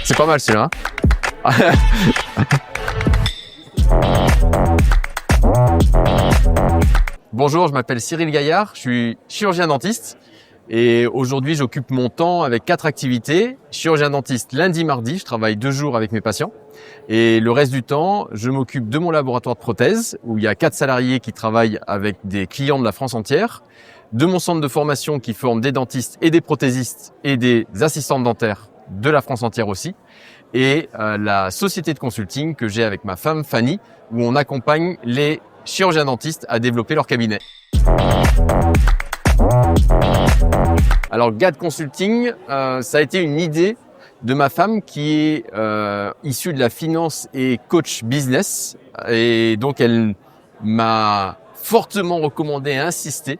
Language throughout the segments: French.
C'est pas mal celui-là. Bonjour, je m'appelle Cyril Gaillard, je suis chirurgien dentiste et aujourd'hui j'occupe mon temps avec 4 activités. Chirurgien dentiste lundi, mardi, je travaille 2 jours avec mes patients et le reste du temps, je m'occupe de mon laboratoire de prothèses où il y a 4 salariés qui travaillent avec des clients de la France entière, de mon centre de formation qui forme des dentistes et des prothésistes et des assistantes dentaires de la France entière aussi, et la société de consulting que j'ai avec ma femme Fanny où on accompagne les chirurgiens dentistes à développer leur cabinet. Alors GAD Consulting, ça a été une idée de ma femme qui est issue de la finance et coach business, et donc elle m'a fortement recommandé et insisté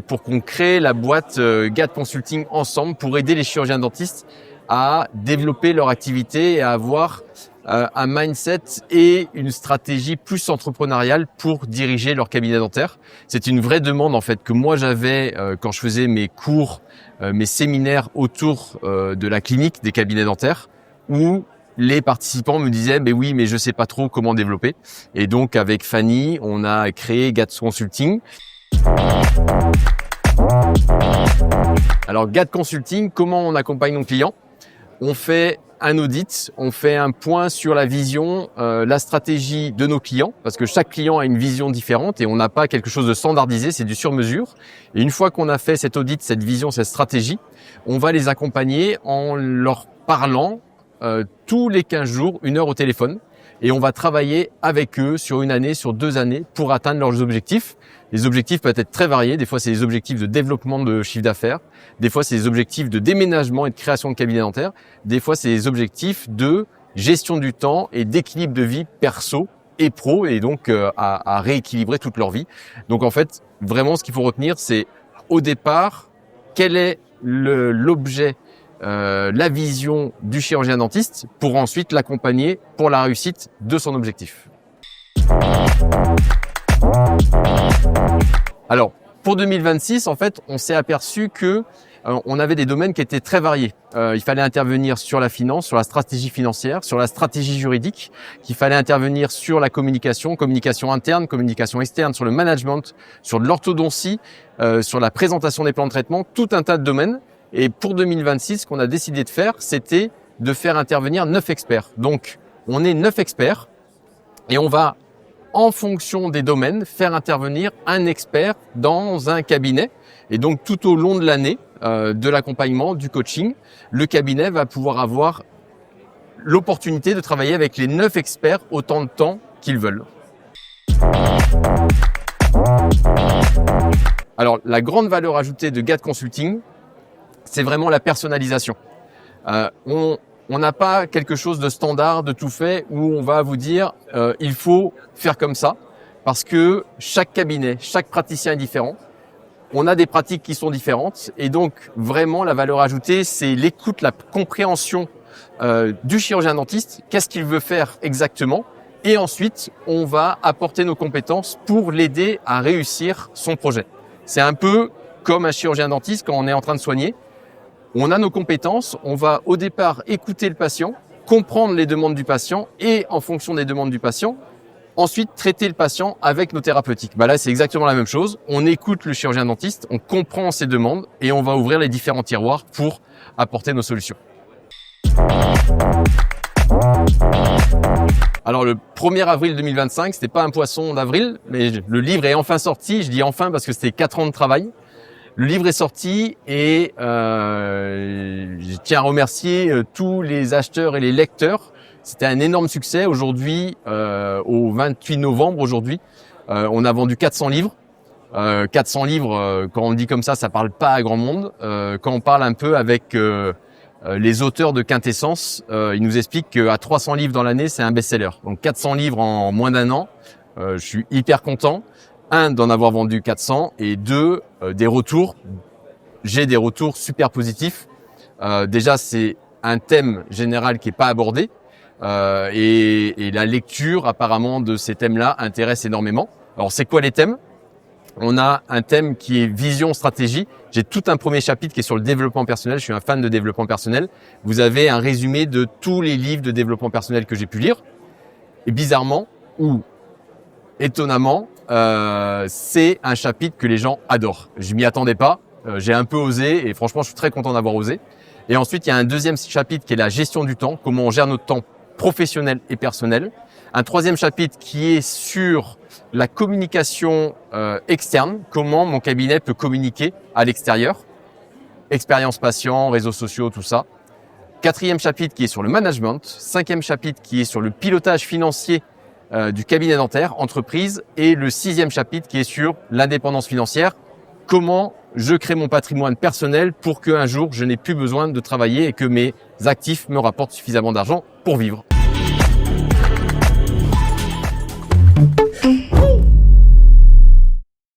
pour qu'on crée la boîte GAD Consulting ensemble pour aider les chirurgiens dentistes à développer leur activité et à avoir un mindset et une stratégie plus entrepreneuriale pour diriger leur cabinet dentaire. C'est une vraie demande en fait que moi j'avais quand je faisais mes cours, mes séminaires autour de la clinique des cabinets dentaires, où les participants me disaient mais oui mais je sais pas trop comment développer. Et donc avec Fanny, on a créé GAD Consulting. Alors GAD Consulting, comment on accompagne nos clients? On fait un audit, on fait un point sur la vision, la stratégie de nos clients, parce que chaque client a une vision différente et on n'a pas quelque chose de standardisé, c'est du sur-mesure. Et une fois qu'on a fait cet audit, cette vision, cette stratégie, on va les accompagner en leur parlant tous les 15 jours, 1 heure au téléphone. Et on va travailler avec eux sur 1 année, sur 2 années pour atteindre leurs objectifs. Les objectifs peuvent être très variés. Des fois, c'est des objectifs de développement de chiffre d'affaires. Des fois, c'est des objectifs de déménagement et de création de cabinet dentaire. Des fois, c'est des objectifs de gestion du temps et d'équilibre de vie perso et pro, et donc à rééquilibrer toute leur vie. Donc en fait, vraiment, ce qu'il faut retenir, c'est au départ, quel est l'objet, la vision du chirurgien dentiste pour ensuite l'accompagner pour la réussite de son objectif. Alors, pour 2026, en fait, on s'est aperçu que on avait des domaines qui étaient très variés. Il fallait intervenir sur la finance, sur la stratégie financière, sur la stratégie juridique, qu'il fallait intervenir sur la communication, communication interne, communication externe, sur le management, sur de l'orthodontie, sur la présentation des plans de traitement, tout un tas de domaines. Et pour 2026, ce qu'on a décidé de faire, c'était de faire intervenir 9 experts. Donc, on est 9 experts et on va, en fonction des domaines, faire intervenir un expert dans un cabinet. Et donc, tout au long de l'année de l'accompagnement, du coaching, le cabinet va pouvoir avoir l'opportunité de travailler avec les 9 experts autant de temps qu'ils veulent. Alors, la grande valeur ajoutée de GAD Consulting, c'est vraiment la personnalisation. On n'a pas quelque chose de standard, de tout fait, où on va vous dire il faut faire comme ça, parce que chaque cabinet, chaque praticien est différent. On a des pratiques qui sont différentes, et donc vraiment la valeur ajoutée, c'est l'écoute, la compréhension du chirurgien dentiste. Qu'est-ce qu'il veut faire exactement? Et ensuite, on va apporter nos compétences pour l'aider à réussir son projet. C'est un peu comme un chirurgien dentiste quand on est en train de soigner. On a nos compétences, on va au départ écouter le patient, comprendre les demandes du patient et en fonction des demandes du patient, ensuite traiter le patient avec nos thérapeutiques. Là, c'est exactement la même chose. On écoute le chirurgien dentiste, on comprend ses demandes et on va ouvrir les différents tiroirs pour apporter nos solutions. Alors le 1er avril 2025, c'était pas un poisson d'avril, mais le livre est enfin sorti. Je dis enfin parce que c'était 4 ans de travail. Le livre est sorti et je tiens à remercier tous les acheteurs et les lecteurs. C'était un énorme succès. Aujourd'hui, au 28 novembre, on a vendu 400 livres. 400 livres, quand on le dit comme ça parle pas à grand monde. Quand on parle un peu avec les auteurs de Quintessence, ils nous expliquent qu'à 300 livres dans l'année, c'est un best-seller. Donc 400 livres en moins d'1 an. Je suis hyper content. 1, d'en avoir vendu 400 et 2, des retours. J'ai des retours super positifs. Déjà, c'est un thème général qui est pas abordé et la lecture apparemment de ces thèmes-là intéresse énormément. Alors, c'est quoi les thèmes? On a un thème qui est vision, stratégie J'ai tout un premier chapitre qui est sur le développement personnel. Je suis un fan de développement personnel. Vous avez un résumé de tous les livres de développement personnel que j'ai pu lire. Et bizarrement, ou étonnamment, c'est un chapitre que les gens adorent. Je m'y attendais pas. J'ai un peu osé et franchement, je suis très content d'avoir osé. Et ensuite, il y a un deuxième chapitre qui est la gestion du temps, comment on gère notre temps professionnel et personnel. Un troisième chapitre qui est sur la communication externe, comment mon cabinet peut communiquer à l'extérieur, expérience patient, réseaux sociaux, tout ça. Quatrième chapitre qui est sur le management. Cinquième chapitre qui est sur le pilotage financier du cabinet dentaire, entreprise. Et le sixième chapitre qui est sur l'indépendance financière, comment je crée mon patrimoine personnel pour qu'un jour je n'ai plus besoin de travailler et que mes actifs me rapportent suffisamment d'argent pour vivre.